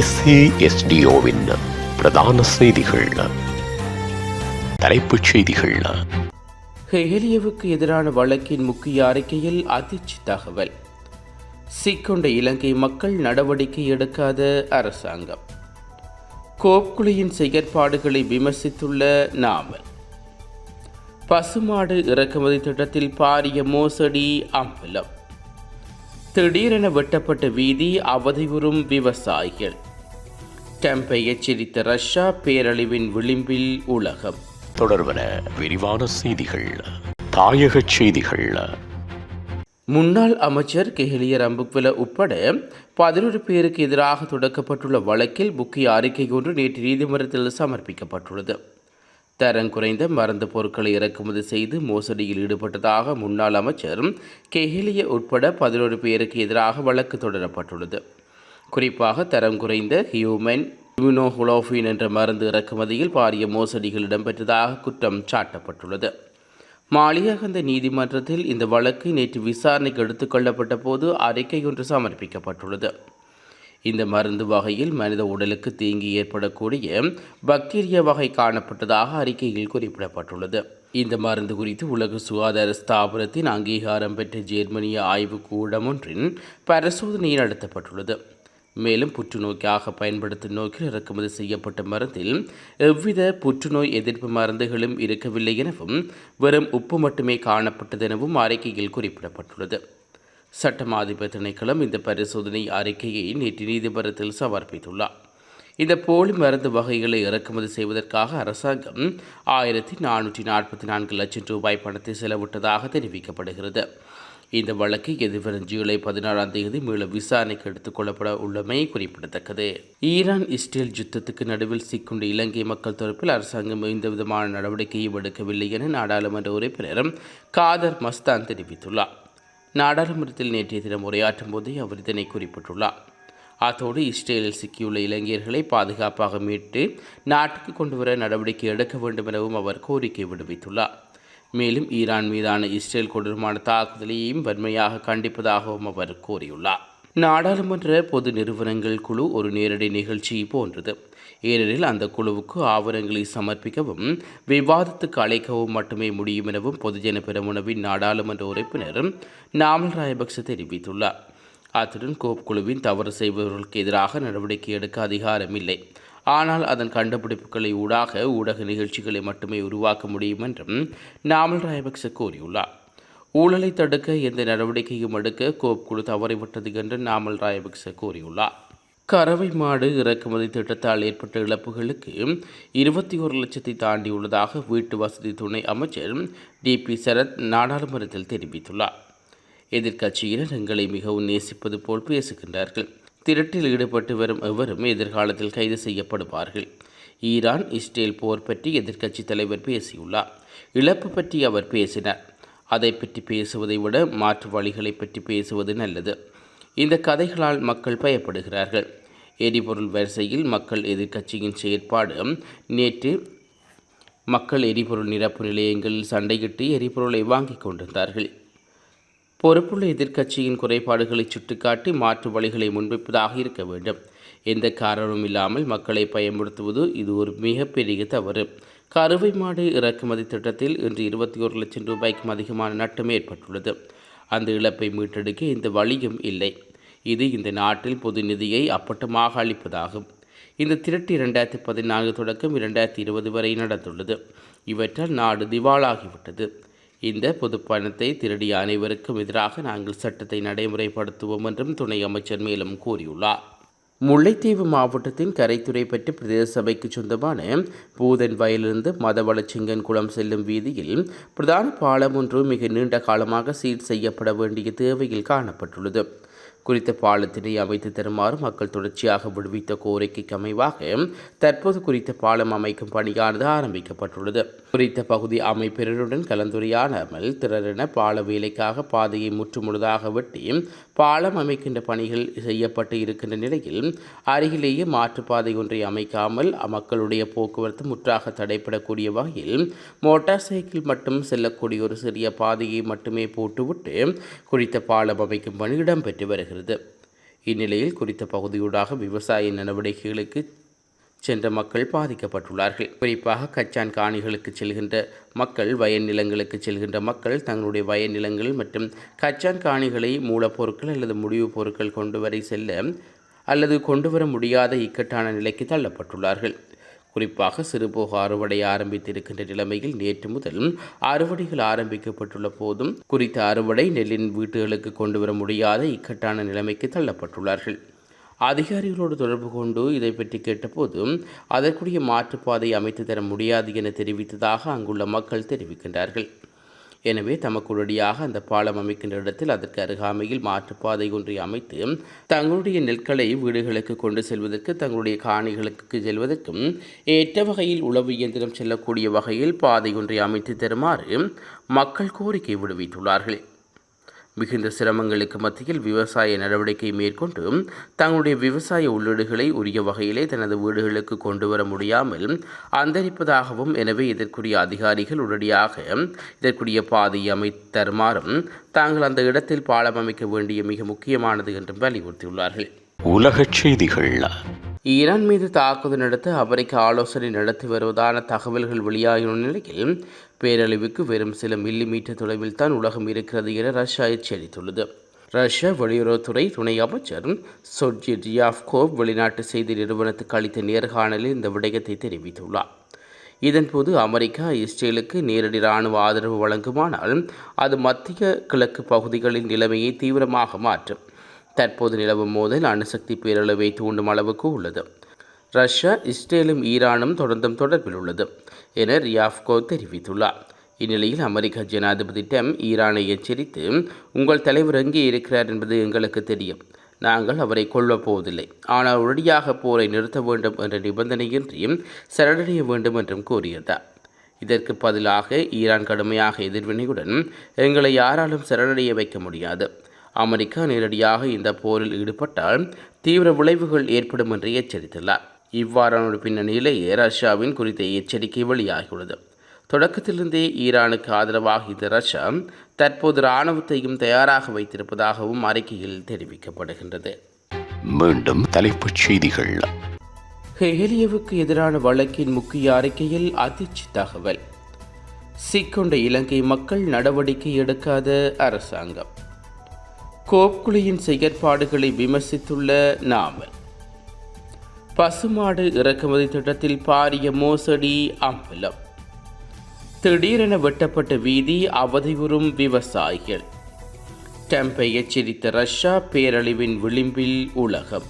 SASDOவின் பிரதான செய்திகள். தலைப்புச் செய்திகள். ஹெலியவுக்கு எதிரான வழக்கின் முக்கிய அறிக்கையில் அதிர்ச்சி தகவல். சிக்கொண்ட இலங்கை மக்கள் நடவடிக்கை எடுக்காத அரசாங்கம். கோப்குழியின் செயற்பாடுகளை விமர்சித்துள்ள நாமல். பசுமாடு இறக்குமதி திட்டத்தில் பாரிய மோசடி அம்பலம். திடீரென வெட்டப்பட்ட வீதி அவதியுறும் விவசாயிகள். டம்பை எச்சரித்த ரஷ்யா, பேரழிவின் விளிம்பில் உலகம். தொடர்பன விரிவான செய்திகள். தாயக செய்திகள். முன்னாள் அமைச்சர் கெஹலிய ரம்புக்வெல உட்பட 11 பேருக்கு எதிராக தொடக்கப்பட்டுள்ள வழக்கில் முக்கிய அறிக்கை ஒன்று நேற்று நீதிமன்றத்தில் சமர்ப்பிக்கப்பட்டுள்ளது. தரம் குறைந்த மருந்து பொருட்களை இறக்குமதி செய்து மோசடியில் ஈடுபட்டதாக முன்னாள் அமைச்சர் கெஹலிய உட்பட 11 பேருக்கு எதிராக வழக்கு தொடரப்பட்டுள்ளது. குறிப்பாக தரம் குறைந்த ஹியூமன் இம்யூனோகுளோபின் என்ற மருந்து இறக்குமதியில் பாரிய மோசடிகள் இடம்பெற்றதாக குற்றம் சாட்டப்பட்டுள்ளது. மாளிகாகந்த நீதிமன்றத்தில் இந்த வழக்கு நேற்று விசாரணைக்கு எடுத்துக்கொள்ளப்பட்ட போது அறிக்கை ஒன்று சமர்ப்பிக்கப்பட்டுள்ளது. இந்த மருந்து வகையில் மனித உடலுக்கு தீங்கு ஏற்படக்கூடிய பாக்டீரியா வகை காணப்பட்டதாக அறிக்கையில் குறிப்பிடப்பட்டுள்ளது. இந்த மருந்து குறித்து உலக சுகாதார ஸ்தாபனத்தின் அங்கீகாரம் பெற்ற ஜெர்மனிய ஆய்வு கூடம் ஒன்றின் பரிசோதனை நடத்தப்பட்டுள்ளது. மேலும் புற்றுநோய்க்காக பயன்படுத்தும் நோக்கில் இறக்குமதி செய்யப்பட்ட மருந்தில் எவ்வித புற்றுநோய் எதிர்ப்பு மருந்துகளும் இருக்கவில்லை எனவும் வெறும் உப்பு மட்டுமே காணப்பட்டதெனவும் அறிக்கையில் குறிப்பிடப்பட்டுள்ளது. சட்டமா அதிபர் திணைக்களம் இந்த பரிசோதனை அறிக்கையை நேற்று நீதிமன்றத்தில் சமர்ப்பித்துள்ளார். இந்த போலி மருந்து வகைகளை இறக்குமதி செய்வதற்காக அரசாங்கம் 1444 லட்சம் ரூபாய் பணத்தை செலவிட்டதாக தெரிவிக்கப்படுகிறது. இந்த வழக்கு எதிர்வரும் ஜூலை 16ஆம் தேதி மீள விசாரணைக்கு எடுத்துக் கொள்ளப்பட உள்ளமை குறிப்பிடத்தக்கது. ஈரான் இஸ்ரேல் யுத்தத்துக்கு நடுவில் சிக்குண்ட இலங்கை மக்கள் தரப்பில் அரசாங்கம் எந்தவிதமான நடவடிக்கையும் எடுக்கவில்லை என நாடாளுமன்ற உறுப்பினர் காதர் மஸ்தான் தெரிவித்துள்ளார். நாடாளுமன்றத்தில் நேற்றைய தினம் உரையாற்றும் போதே அவர் இதனை குறிப்பிட்டுள்ளார். அத்தோடு இஸ்ரேலில் சிக்கியுள்ள இலங்கையர்களை பாதுகாப்பாக மீட்டு நாட்டுக்கு கொண்டுவர நடவடிக்கை எடுக்க வேண்டும் எனவும் அவர் கோரிக்கை விடுவித்துள்ளார். மேலும் ஈரான் மீதான இஸ்ரேல் கொடூரமான தாக்குதலையும் வன்மையாக கண்டிப்பதாகவும் அவர் கூறியுள்ளார். நாடாளுமன்ற பொது நிறுவனங்கள் குழு ஒரு நேரடி நிகழ்ச்சி போன்றது. ஏனெனில் அந்த குழுவுக்கு ஆவணங்களை சமர்ப்பிக்கவும் விவாதத்துக்கு அழைக்கவும் மட்டுமே முடியும் எனவும் பொதுஜன பெரமுனவின் நாடாளுமன்ற உறுப்பினர் நாமல் ராயபக்ச தெரிவித்துள்ளார். அத்துடன் கோப் குழுவின் தவறு செய்பவர்களுக்கு எதிராக நடவடிக்கை எடுக்க அதிகாரம் இல்லை. ஆனால் அதன் கண்டுபிடிப்புகளை ஊடக நிகழ்ச்சிகளை மட்டுமே உருவாக்க முடியும் என்றும் நாமல் ராயபக்ச கூறியுள்ளார். ஊழலை தடுக்க எந்த நடவடிக்கையும் எடுக்க கோப் குழு தவறிவிட்டது என்று நாமல் ராயபக்ச கூறியுள்ளார். கறவை மாடு இறக்குமதி திட்டத்தால் ஏற்பட்ட இழப்புகளுக்கு 21 லட்சத்தை தாண்டியுள்ளதாக வீட்டு வசதி துணை அமைச்சர் DP சரத் நாடாளுமன்றத்தில் தெரிவித்துள்ளார். எதிர்க்கட்சியினர் எங்களை மிகவும் நேசிப்பது போல் பேசுகின்றார்கள். திருட்டில் ஈடுபட்டு வரும் எவரும் எதிர்காலத்தில் கைது செய்யப்படுவார்கள். ஈரான் இஸ்ரேல் போர் பற்றி எதிர்க்கட்சி தலைவர் பேசியுள்ளார். இழப்பு பற்றி அவர் பேசினார். அதை பற்றி பேசுவதை விட மாற்று வழிகளை பற்றி பேசுவது நல்லது. இந்த கதைகளால் மக்கள் பயப்படுகிறார்கள். எரிபொருள் வரிசையில் மக்கள் எதிர்க்கட்சியின் செயற்பாடு நேற்று மக்கள் எரிபொருள் நிரப்பு நிலையங்களில் சண்டையிட்டு எரிபொருளை வாங்கிக் கொண்டிருந்தார்கள். பொறுப்புள்ள எதிர்க்கட்சியின் குறைபாடுகளை சுட்டிக்காட்டி மாற்று வழிகளை முன்வைப்பதாக இருக்க வேண்டும். எந்த காரணமும் இல்லாமல் மக்களை பயன்படுத்துவது இது ஒரு மிகப்பெரிய தவறு. கறவை மாடு இறக்குமதி திட்டத்தில் இன்று 21 லட்சம் ரூபாய்க்கும் அதிகமான நட்டம் ஏற்பட்டுள்ளது. அந்த இழப்பை மீட்டெடுக்க இந்த வழியும் இல்லை. இது இந்த நாட்டில் பொது நிதியை அப்பட்டமாக அளிப்பதாகும். இந்த திரட்டு 2014 தொடக்கம் 2020 வரை நடந்துள்ளது. இவற்றால் நாடு திவாலாகிவிட்டது. இந்த பொது பணத்தை திருடிய அனைவருக்கும் எதிராக நாங்கள் சட்டத்தை நடைமுறைப்படுத்துவோம் என்றும் துணை அமைச்சர் மேலும் கூறியுள்ளார். முல்லைத்தீவு மாவட்டத்தின் கரைத்துறை பற்றி பிரதேச சபைக்கு சொந்தமான பூதன் வயலிலிருந்து மதவளச்சிங்கன் குளம் செல்லும் வீதியில் பிரதான பாலம் ஒன்று மிக நீண்ட காலமாக சீர் செய்யப்பட வேண்டிய தேவையில் காணப்பட்டுள்ளது. குறித்த பாலத்தினை அமைத்து தருமாறு மக்கள் தொடர்ச்சியாக விடுவித்த கோரிக்கைக்கு அமைவாக தற்போது குறித்த பாலம் அமைக்கும் பணியானது ஆரம்பிக்கப்பட்டுள்ளது. குறித்த பகுதி அமைப்பினருடன் கலந்துரையாடாமல் திறரென பால வேலைக்காக பாதையை முற்றுமுழுதாக வெட்டி பாலம் அமைக்கின்ற பணிகள் செய்யப்பட்டு இருக்கின்ற நிலையில் அருகிலேயே மாற்றுப்பாதை ஒன்றை அமைக்காமல் மக்களுடைய போக்குவரத்து முற்றாக தடைப்படக்கூடிய வகையில் மோட்டார் சைக்கிள் மட்டும் செல்லக்கூடிய ஒரு சிறிய பாதையை மட்டுமே போட்டுவிட்டு குறித்த பாலம் அமைக்கும் பணி இடம்பெற்று வருகிறது. இந்நிலையில் குறித்த பகுதியூடாக விவசாய நடவடிக்கைகளுக்கு சென்ற மக்கள் பாதிக்கப்பட்டுள்ளார்கள். குறிப்பாக கச்சான் காணிகளுக்கு செல்கின்ற மக்கள், வயல் நிலங்களுக்கு செல்கின்ற மக்கள் தங்களுடைய வயல் நிலங்கள் மற்றும் கச்சான் காணிகளை மூலப்பொருட்கள் அல்லது முடிவுப் பொருட்கள் கொண்டுவர முடியாத இக்கட்டான நிலைக்கு தள்ளப்பட்டுள்ளார்கள். குறிப்பாக சிறுபோக அறுவடை ஆரம்பித்திருக்கின்ற நிலைமையில் நேற்று முதல் அறுவடைகள் ஆரம்பிக்கப்பட்டுள்ள போதும் குறித்த அறுவடை நெல்லின் வீட்டுகளுக்கு கொண்டுவர முடியாத இக்கட்டான நிலைமைக்கு தள்ளப்பட்டுள்ளார்கள். அதிகாரிகளோடு தொடர்பு கொண்டு இதை பற்றி கேட்டபோது அதற்குரிய மாற்றுப்பாதை அமைத்து தர முடியாது என தெரிவித்ததாக அங்குள்ள மக்கள் தெரிவிக்கின்றார்கள். எனவே தமக்கு உடனடியாக அந்த பாலம் அமைக்கின்ற இடத்தில் அதற்கு அருகாமையில் மாற்றுப்பாதை ஒன்றை அமைத்து தங்களுடைய நெற்களை வீடுகளுக்கு கொண்டு செல்வதற்கு, தங்களுடைய காணிகளுக்கு செல்வதற்கும் ஏற்ற வகையில் உழவு இயந்திரம் செல்லக்கூடிய வகையில் பாதை ஒன்றை அமைத்து தருமாறு மக்கள் கோரிக்கை விடுவித்துள்ளார்கள். மிகுந்த சிரமங்களுக்கு மத்தியில் விவசாய நடவடிக்கை மேற்கொண்டு தங்களுடைய விவசாய உள்ளீடுகளை உரிய வகையிலே தனது வீடுகளுக்கு கொண்டு வர முடியாமல் அந்தரிப்பதாகவும், எனவே இதற்குரிய அதிகாரிகள் உடனடியாக இதற்குரிய பாதையை அமைத்தருமாறும் தாங்கள் அந்த இடத்தில் பாலம் அமைக்க வேண்டிய மிக முக்கியமானது என்றும் வலியுறுத்தியுள்ளார்கள். உலகச் செய்திகள். ஈரான் மீது தாக்குதல் நடத்த அமெரிக்கா ஆலோசனை நடத்தி வருவதான தகவல்கள் வெளியாகியுள்ள நிலையில் பேரழிவுக்கு வெறும் சில மில்லிமீட்டர் தொலைவில் தான் உலகம் இருக்கிறது என ரஷ்யா எச்சரித்துள்ளது. ரஷ்ய வெளியுறவுத்துறை துணை அமைச்சர் சொர்ஜி ரியாவ்கோவ் வெளிநாட்டு செய்தி நிறுவனத்துக்கு அளித்த நேர்காணலில் இந்த விடயத்தை தெரிவித்துள்ளார். இதன்போது அமெரிக்கா இஸ்ரேலுக்கு நேரடி இராணுவ ஆதரவு வழங்குமானால் அது மத்திய கிழக்கு பகுதிகளின் நிலைமையை தீவிரமாக மாற்றும். தற்போது நிலவும் மோதல் அணுசக்தி பேரழிவை தூண்டும் அளவுக்கு உள்ளது. ரஷ்யா, இஸ்ரேலும் ஈரானும் தொடர்பில் உள்ளது என ரியாவ்கோவ் தெரிவித்துள்ளார். இந்நிலையில் அமெரிக்க ஜனாதிபதி ட்ரம்ப் ஈரானை எச்சரித்து, உங்கள் தலைவர் எங்கே இருக்கிறார் என்பது எங்களுக்கு தெரியும். நாங்கள் அவரை கொல்லப் போவதில்லை. ஆனால் உடனடியாக போரை நிறுத்த வேண்டும் என்ற நிபந்தனையின்றி சரணடைய வேண்டும் என்றும் கூறியதார். இதற்கு பதிலாக ஈரான் கடுமையாக எதிர்வினையுடன் எங்களை யாராலும் சரணடைய வைக்க முடியாது. அமெரிக்கா நேரடியாக இந்த போரில் ஈடுபட்டால் தீவிர விளைவுகள் ஏற்படும் என்று எச்சரித்துள்ளார். இவ்வாறான ஒரு பின்னணியிலேயே ரஷ்யாவின் குறித்த எச்சரிக்கை வெளியாகியுள்ளது. தொடக்கத்திலிருந்தே ஈரானுக்கு ஆதரவாக இந்த ரஷ்யா தற்போது இராணுவத்தையும் தயாராக வைத்திருப்பதாகவும் அறிக்கையில் தெரிவிக்கப்படுகின்றது. மீண்டும் தலைப்புச் செய்திகள். ஹெலியவுக்கு எதிரான வழக்கின் முக்கிய அறிக்கையில் அதிர்ச்சி தகவல். சிக்கொண்ட இலங்கை மக்கள், நடவடிக்கை எடுக்காத அரசாங்கம். கோப்குழியின் செயற்பாடுகளை விமர்சித்துள்ள நாமல். பசுமாடு இறக்குமதி திட்டத்தில் பாரிய மோசடி அம்பலம். திடீரென வெட்டப்பட்ட வீதி, அவதியுறும் விவசாயிகள். ட்ரம்பை எச்சரித்த ரஷ்யா, பேரழிவின் விளிம்பில் உலகம்.